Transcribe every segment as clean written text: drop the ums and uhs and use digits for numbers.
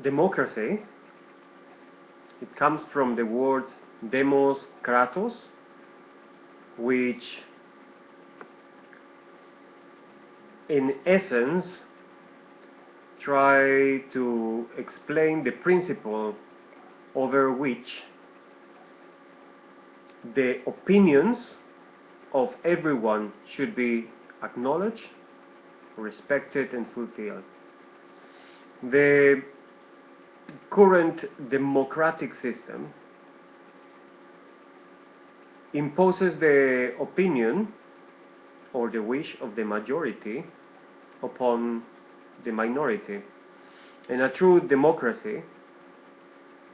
democracy, it comes from the words demos, kratos, which in essence try to explain the principle over which the opinions of everyone should be acknowledged, respected, and fulfilled. The current democratic system imposes the opinion or the wish of the majority upon the minority. In a true democracy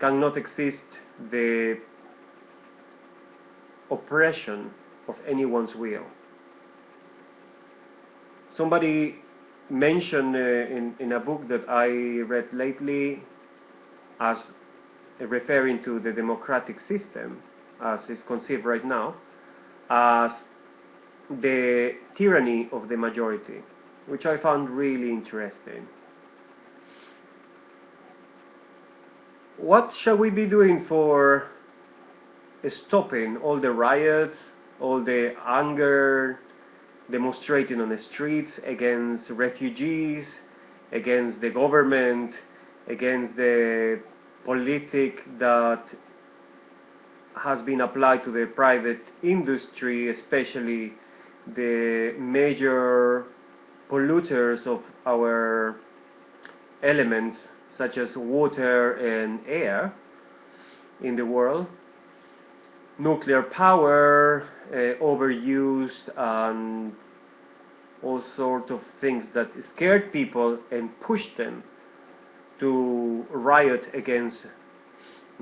cannot exist the oppression of anyone's will. Somebody mentioned in a book that I read lately as referring to the democratic system as is conceived right now as the tyranny of the majority, which I found really interesting. What shall we be doing for stopping all the riots, all the anger demonstrating on the streets against refugees, against the government, against the politic that has been applied to the private industry, especially the major polluters of our elements such as water and air in the world, nuclear power, overused, and all sorts of things that scared people and pushed them to riot against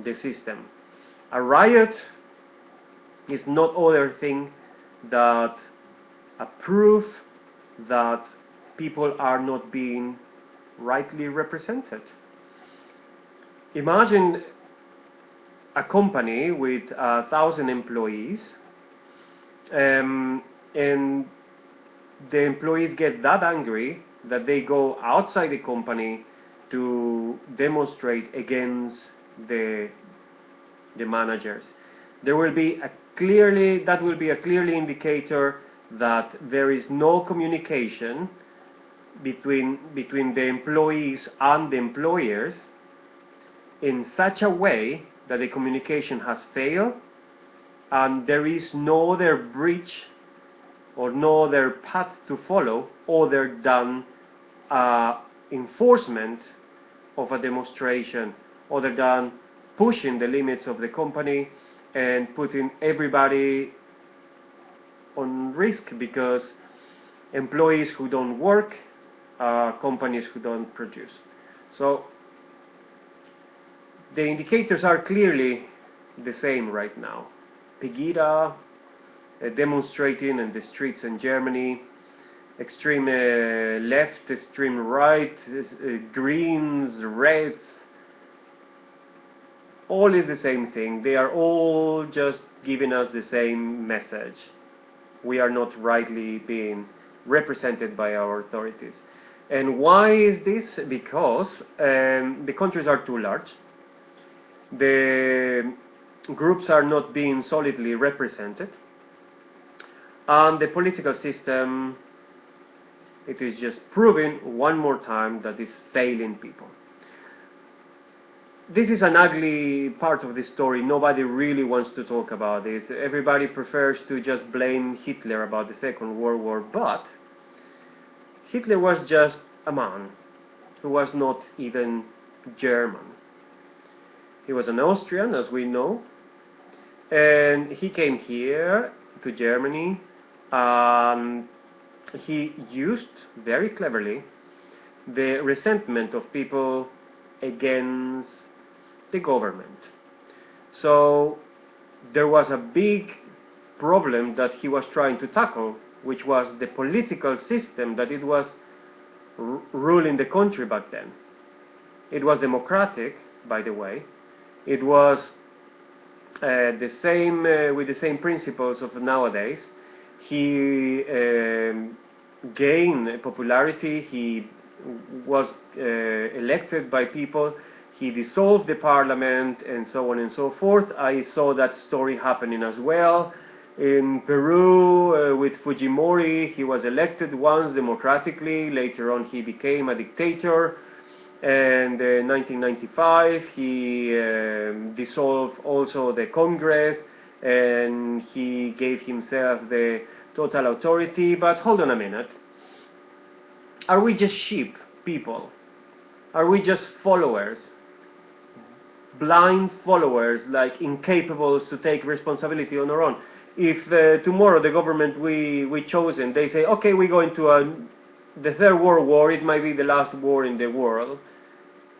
the system. A riot is not other thing that a proof that people are not being rightly represented. Imagine a company with 1,000 employees, and the employees get that angry that they go outside the company to demonstrate against the managers. That will be a clearly indicator that there is no communication between the employees and the employers in such a way that the communication has failed and there is no other bridge or no other path to follow other than enforcement of a demonstration, other than pushing the limits of the company and putting everybody on risk, because employees who don't work are companies who don't produce. So the indicators are clearly the same right now. Pegida demonstrating in the streets in Germany, extreme left, extreme right, greens, reds, all is the same thing. They are all just giving us the same message. We are not rightly being represented by our authorities. And why is this? Because the countries are too large. The groups are not being solidly represented. And the political system, it is just proving one more time that it's failing people. This is an ugly part of the story. Nobody really wants to talk about this. Everybody prefers to just blame Hitler about the Second World War, but Hitler was just a man who was not even German. He was an Austrian, as we know, and he came here to Germany and he used very cleverly the resentment of people against the government. So there was a big problem that he was trying to tackle, which was the political system that it was ruling the country back then. It was democratic, by the way. It was the same with the same principles of nowadays. He gained popularity. He was elected by people. He dissolved the parliament and so on and so forth. I saw that story happening as well. In Peru, with Fujimori, he was elected once democratically. Later on, he became a dictator. And in 1995, he dissolved also the Congress, and he gave himself the total authority. But hold on a minute. Are we just sheep people? Are we just followers? Blind followers, like incapables to take responsibility on our own? If tomorrow the government we chosen, they say, okay, we go into the Third World War, it might be the last war in the world,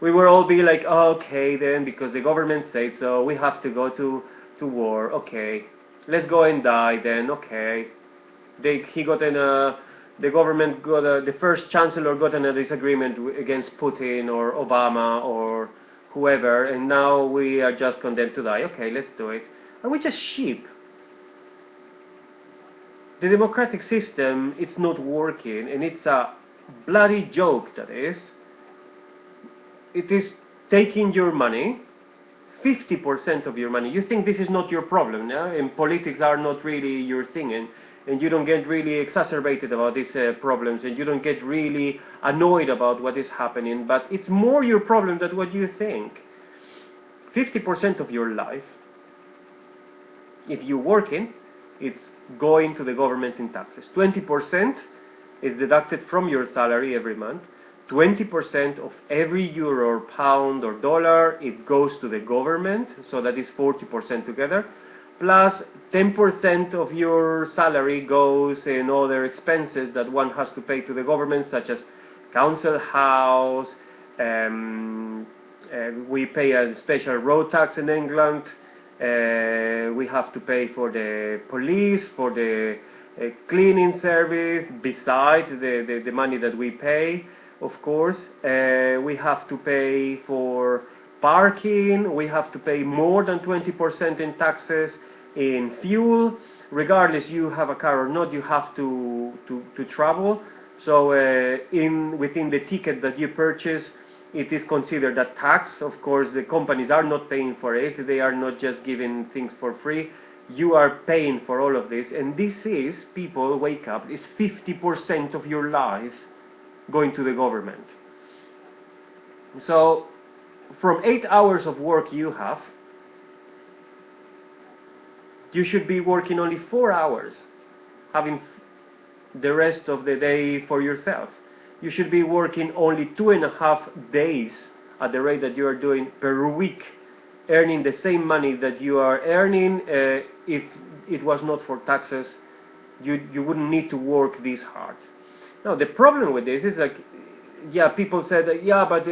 we will all be like, oh, okay then, because the government said so, we have to go to war, okay, let's go and die then, okay. The government got the first chancellor got in a disagreement against Putin or Obama or whoever, and now we are just condemned to die. Okay, let's do it. Are we just sheep? The democratic system, it's not working, and it's a bloody joke, that is. It is taking your money, 50% of your money. You think this is not your problem, yeah? And politics are not really your thing, and you don't get really exacerbated about these problems, and you don't get really annoyed about what is happening, but it's more your problem than what you think. 50% of your life, if you're working, it's going to the government in taxes. 20% is deducted from your salary every month. 20% of every euro or pound or dollar, it goes to the government, so that is 40% together. Plus 10% of your salary goes in other expenses that one has to pay to the government, such as council house, we pay a special road tax in England, we have to pay for the police, for the cleaning service, besides the money that we pay, of course. We have to pay for parking, we have to pay more than 20% in taxes, in fuel. Regardless you have a car or not, you have to travel. So within the ticket that you purchase, it is considered a tax. Of course, the companies are not paying for it. They are not just giving things for free. You are paying for all of this. And this is, people wake up, it's 50% of your life going to the government. So from 8 hours of work you have, you should be working only 4 hours, having the rest of the day for yourself. You should be working only 2.5 days at the rate that you are doing per week, earning the same money that you are earning. If it was not for taxes, you wouldn't need to work this hard. Now, the problem with this is, like, yeah, people said, yeah, but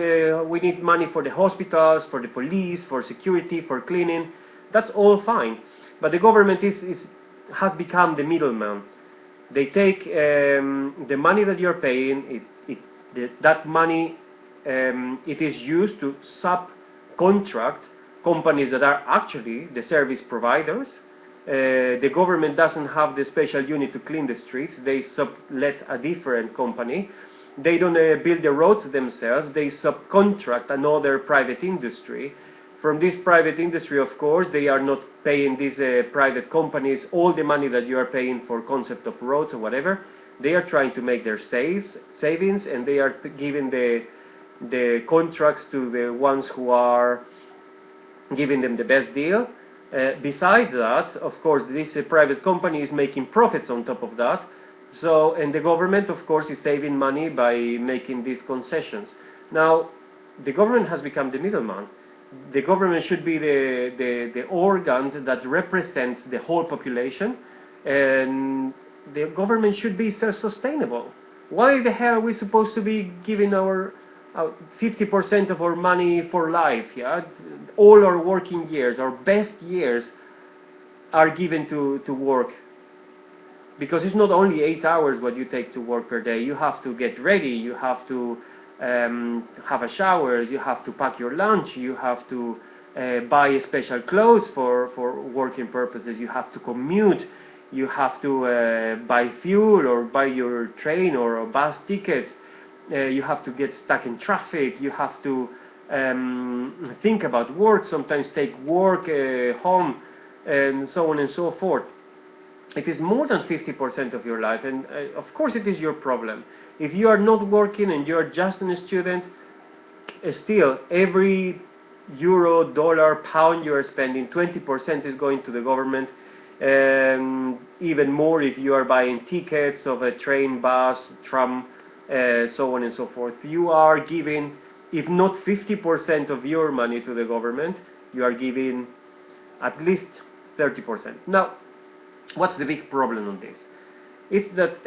we need money for the hospitals, for the police, for security, for cleaning. That's all fine. But the government has become the middleman. They take the money that you're paying, that money, it is used to subcontract companies that are actually the service providers. The government doesn't have the special unit to clean the streets. They sublet a different company. They don't build the roads themselves. They subcontract another private industry. From this private industry, of course, they are not paying these private companies all the money that you are paying for concept of roads or whatever. They are trying to make their savings, and they are giving the contracts to the ones who are giving them the best deal. Besides that, of course, this private company is making profits on top of that. So, and the government, of course, is saving money by making these concessions. Now, the government has become the middleman. The government should be the organ that represents the whole population, and the government should be self-sustainable. Why the hell are we supposed to be giving our 50% of our money for life? Yeah, all our working years, our best years, are given to work. Because it's not only 8 hours what you take to work per day. You have to get ready. You have to have a shower, you have to pack your lunch, you have to buy special clothes for working purposes, you have to commute, you have to buy fuel or buy your train or bus tickets, you have to get stuck in traffic, you have to think about work, sometimes take work home, and so on and so forth. It is more than 50% of your life, and of course it is your problem. If you are not working and you are just a student, still every euro, dollar, pound you are spending, 20% is going to the government, and even more if you are buying tickets of a train, bus, tram, so on and so forth. You are giving, if not 50% of your money to the government, you are giving at least 30%. Now, what's the big problem on this? It's that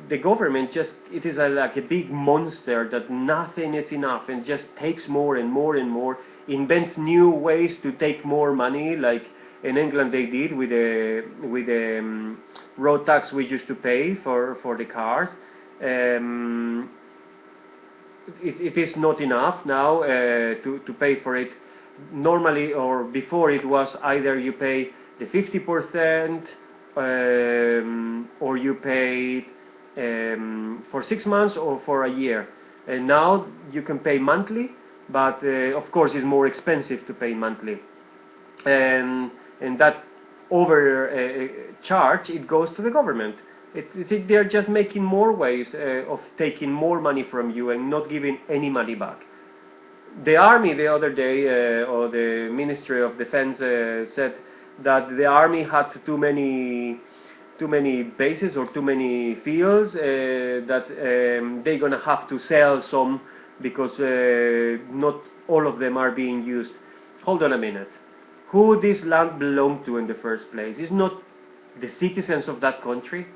the government just, it is like a big monster that nothing is enough and just takes more and more and more, invents new ways to take more money, like in England they did with the road tax we used to pay for the cars. It is not enough now to pay for it. Normally, or before, it was either you pay the 50%, or you paid for 6 months or for a year. And now you can pay monthly, but of course it's more expensive to pay monthly. And that charge, it goes to the government. They're just making more ways of taking more money from you and not giving any money back. The army the other day, or the Ministry of Defense, said that the army had too many bases or too many fields, that they're gonna have to sell some because not all of them are being used. Hold on a minute. Who this land belonged to in the first place? It's not the citizens of that country.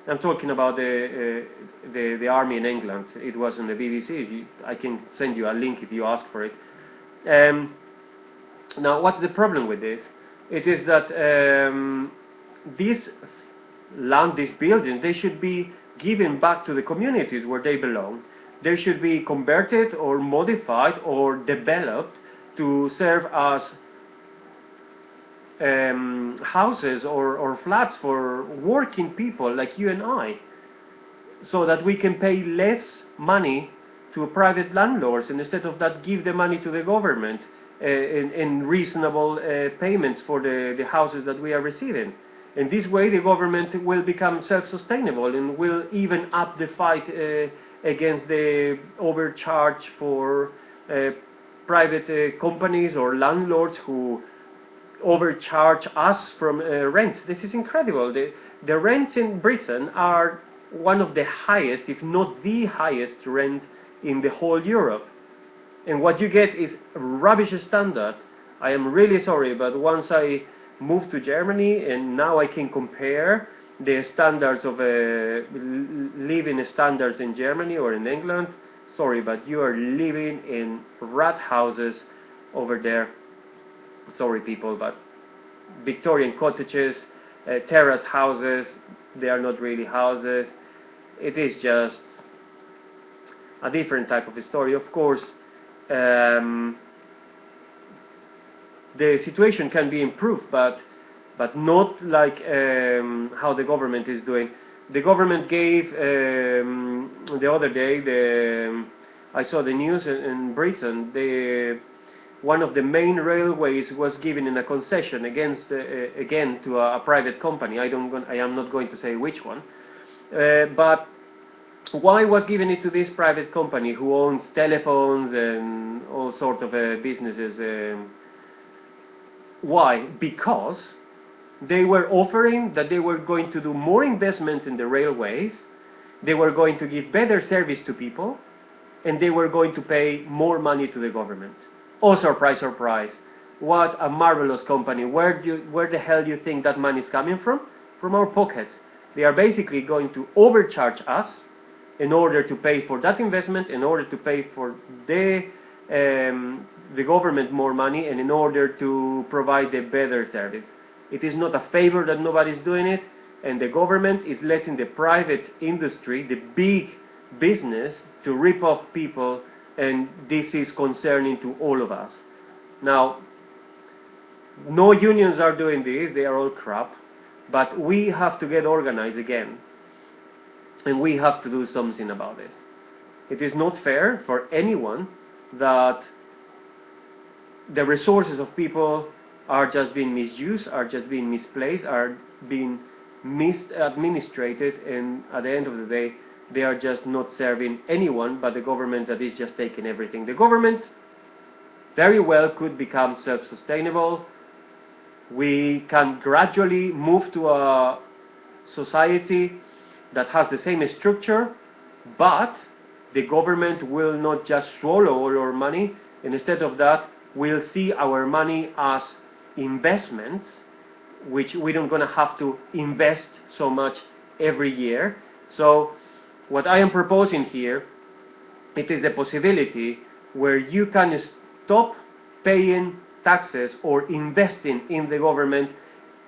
I'm talking about the army in England. It was on the BBC. I can send you a link if you ask for it. Now, what's the problem with this? It is that this land, these buildings, they should be given back to the communities where they belong. They should be converted or modified or developed to serve as houses or flats for working people like you and I, so that we can pay less money to private landlords, and instead of that give the money to the government in reasonable payments for the houses that we are receiving. In this way the government will become self-sustainable and will even up the fight against the overcharge for private companies or landlords who overcharge us from rents. This is incredible. The rents in Britain are one of the highest, if not the highest rent in the whole Europe. And what you get is rubbish standard. I am really sorry, but once I moved to Germany and now I can compare the standards of living standards in Germany or in England, sorry, but you are living in rat houses over there. Sorry people, but Victorian cottages, terrace houses, they are not really houses. It is just a different type of a story. Of course, the situation can be improved, but not like how the government is doing. The government gave the other day, I saw the news in Britain, one of the main railways was given in a concession again to a private company. I am not going to say which one, but why was given it to this private company who owns telephones and all sorts of businesses? Why? Because they were offering that they were going to do more investment in the railways, they were going to give better service to people, and they were going to pay more money to the government. Oh, surprise, surprise. What a marvelous company. Where the hell do you think that money is coming from? From our pockets. They are basically going to overcharge us in order to pay for that investment, in order to pay for the government more money, and in order to provide a better service. It is not a favor that nobody's doing it, and the government is letting the private industry, the big business, to rip off people, and this is concerning to all of us. Now, no unions are doing this, they are all crap, but we have to get organized again, and we have to do something about this. It is not fair for anyone that the resources of people are just being misused, are just being misplaced, are being misadministrated, and at the end of the day, they are just not serving anyone but the government that is just taking everything. The government very well could become self-sustainable. We can gradually move to a society that has the same structure, but the government will not just swallow all our money, and instead of that, we'll see our money as investments, which we don't going to have to invest so much every year. So what I am proposing here, it is the possibility where you can stop paying taxes or investing in the government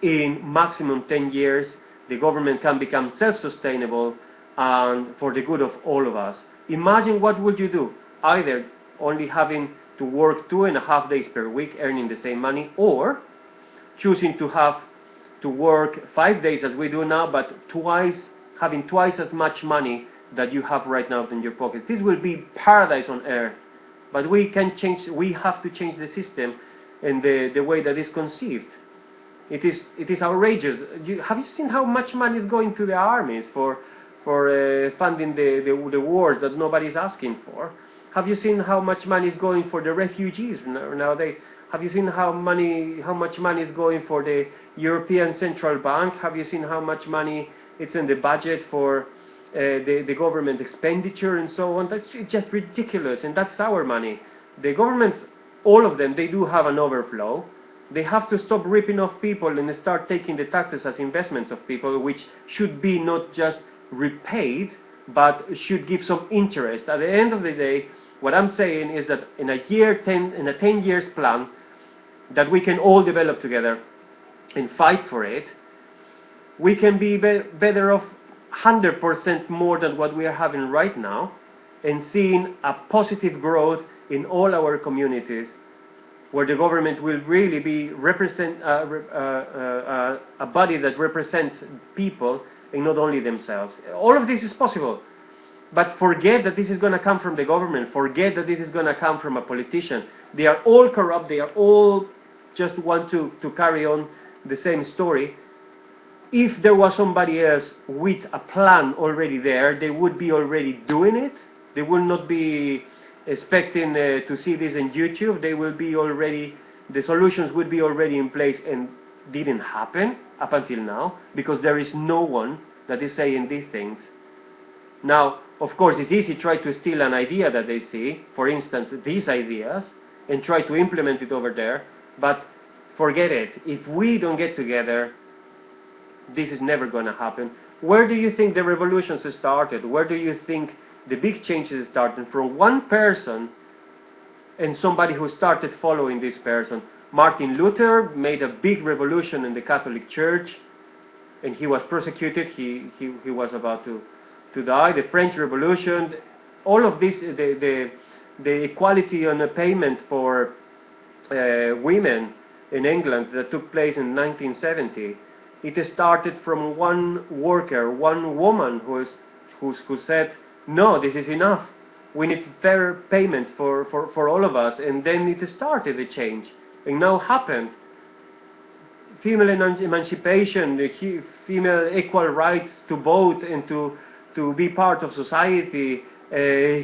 in maximum 10 years. The government can become self-sustainable and for the good of all of us. Imagine what would you do, either only having to work 2.5 days per week earning the same money, or choosing to have to work 5 days as we do now, but having twice as much money that you have right now in your pocket. This will be paradise on earth. But we have to change the system and the way that is conceived. It is outrageous. Have you seen how much money is going to the armies for funding the wars that nobody's asking for? Have you seen how much money is going for the refugees nowadays? Have you seen how much money is going for the European Central Bank? Have you seen how much money it's in the budget for the government expenditure and so on? That's just ridiculous, and that's our money. The governments, all of them, they do have an overflow. They have to stop ripping off people and start taking the taxes as investments of people, which should be not just repaid, but should give some interest. At the end of the day, what I'm saying is that in a 10 years plan that we can all develop together and fight for it, we can be better off 100% more than what we are having right now, and seeing a positive growth in all our communities, where the government will really be a body that represents people and not only themselves. All of this is possible, but forget that this is going to come from the government. Forget that this is going to come from a politician. They are all corrupt. They are all just want to carry on the same story. If there was somebody else with a plan already there, they would be already doing it. They will not be expecting to see this on YouTube. They will be already, the solutions would be already in place, and didn't happen up until now, because there is no one that is saying these things. Now, of course, it's easy to try to steal an idea that they see, for instance, these ideas, and try to implement it over there, but forget it. If we don't get together, this is never going to happen. Where do you think the revolutions started? Where do you think the big changes started? From one person and somebody who started following this person. Martin Luther made a big revolution in the Catholic Church, and he was persecuted. He was about to die. The French Revolution, all of this, the equality on the payment for women in England that took place in 1970. It started from one worker, one woman who said, no, this is enough. We need fair payments for all of us. And then it started the change. And now happened. Female emancipation, the female equal rights to vote and to be part of society,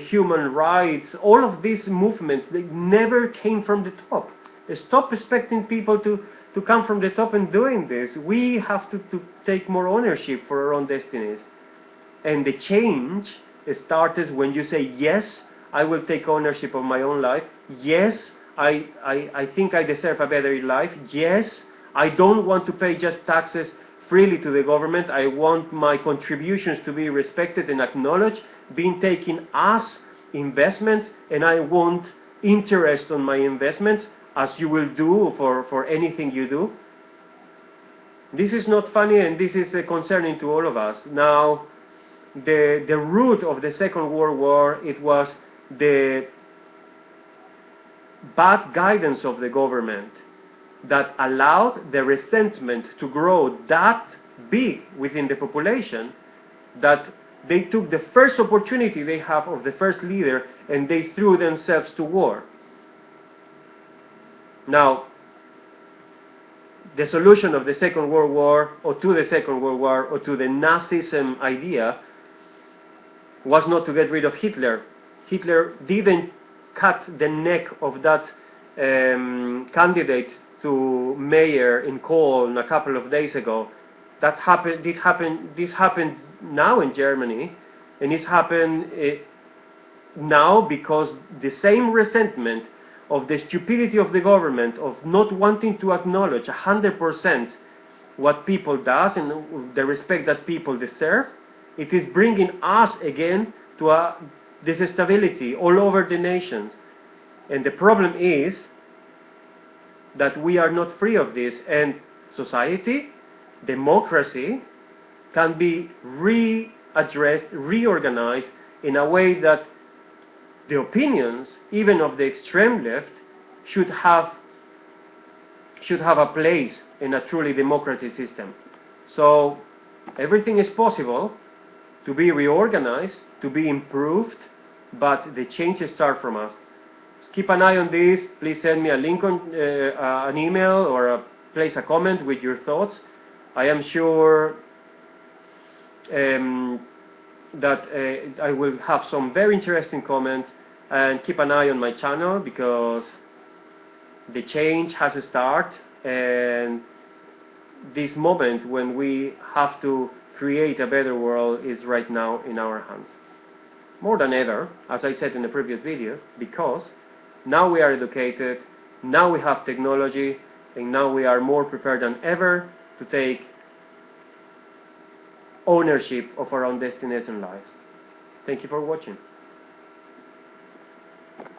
human rights, all of these movements, they never came from the top. Stop expecting people to come from the top and doing this. We have to take more ownership for our own destinies. And the change started when you say, yes, I will take ownership of my own life. Yes, I think I deserve a better life. Yes, I don't want to pay just taxes freely to the government. I want my contributions to be respected and acknowledged, being taken as investments, and I want interest on my investments, as you will do for anything you do. This is not funny, and this is concerning to all of us. Now, the root of the Second World War, it was the bad guidance of the government that allowed the resentment to grow that big within the population, that They took the first opportunity they have of the first leader and they threw themselves to war. Now, the solution of the Second World War, or to the Second World War, or to the Nazism idea was not to get rid of Hitler. Hitler didn't cut the neck of that candidate to mayor in Cologne a couple of days ago. This happened now in Germany, and it's happened now because the same resentment of the stupidity of the government, of not wanting to acknowledge 100% what people does and the respect that people deserve, it is bringing us again to a disstability all over the nations. And the problem is that we are not free of this, and society, democracy, can be readdressed, reorganized in a way that the opinions, even of the extreme left, should have a place in a truly democratic system. So everything is possible to be reorganized, to be improved, but the changes start from us. Keep an eye on this. Please send me a link on an email, or place a comment with your thoughts. I am sure that I will have some very interesting comments, and keep an eye on my channel, because the change has a start, and this moment when we have to create a better world is right now in our hands. More than ever, as I said in the previous video, because now we are educated, now we have technology, and now we are more prepared than ever to take ownership of our own destinies and lives. Thank you for watching.